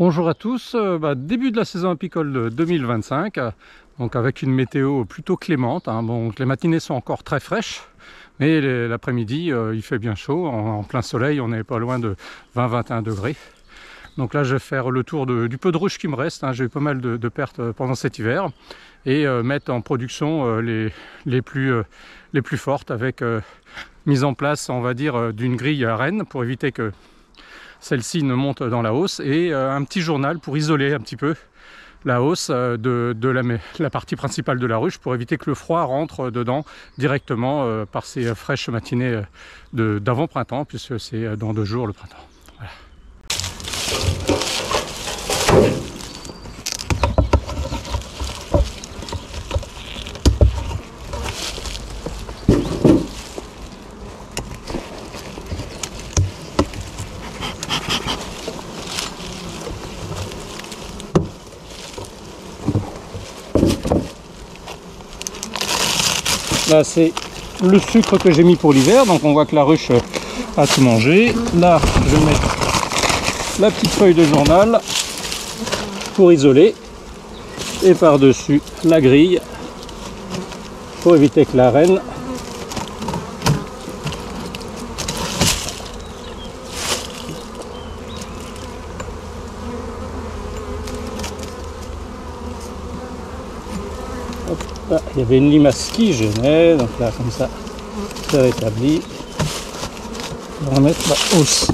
Bonjour à tous, début de la saison apicole de 2025, donc avec une météo plutôt clémente, hein. Bon, les matinées sont encore très fraîches, mais l'après-midi il fait bien chaud, en plein soleil, on n'est pas loin de 20-21 degrés. Donc là je vais faire le tour du peu de ruches qui me reste, hein. J'ai eu pas mal de pertes pendant cet hiver, et mettre en production les plus fortes avec mise en place, on va dire, d'une grille à renne pour éviter que celle-ci ne monte dans la hausse, et un petit journal pour isoler un petit peu la hausse de la partie principale de la ruche, pour éviter que le froid rentre dedans directement par ces fraîches matinées d'avant-printemps, puisque c'est dans 2 jours le printemps. Voilà. Là c'est le sucre que j'ai mis pour l'hiver, donc on voit que la ruche a tout mangé. Là je vais mettre la petite feuille de journal pour isoler, et par dessus la grille pour éviter que la reine Là, il y avait une limace qui gênait, donc là comme ça c'est rétabli. On va remettre la hausse.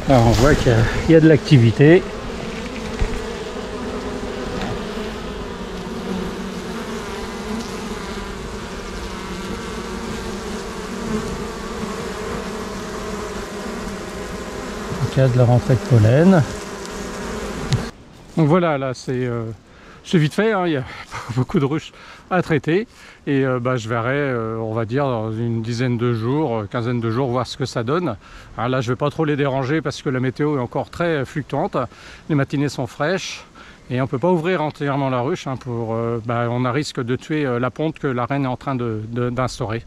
Alors on voit qu'il y a de l'activité. Il y a de la rentrée de pollen. Donc voilà, là c'est vite fait, hein. Il y a beaucoup de ruches à traiter, et je verrai, on va dire, dans une dizaine de jours, quinzaine de jours, voir ce que ça donne. Alors là je vais pas trop les déranger parce que la météo est encore très fluctuante, les matinées sont fraîches et on peut pas ouvrir entièrement la ruche, hein, on a risque de tuer la ponte que la reine est en train d'instaurer.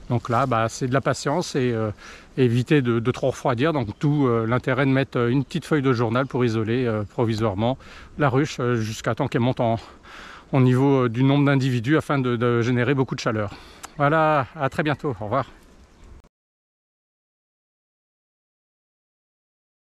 Donc là c'est de la patience et éviter de trop refroidir, donc tout l'intérêt de mettre une petite feuille de journal pour isoler provisoirement la ruche jusqu'à temps qu'elle monte au niveau du nombre d'individus, afin de générer beaucoup de chaleur. Voilà, à très bientôt, au revoir.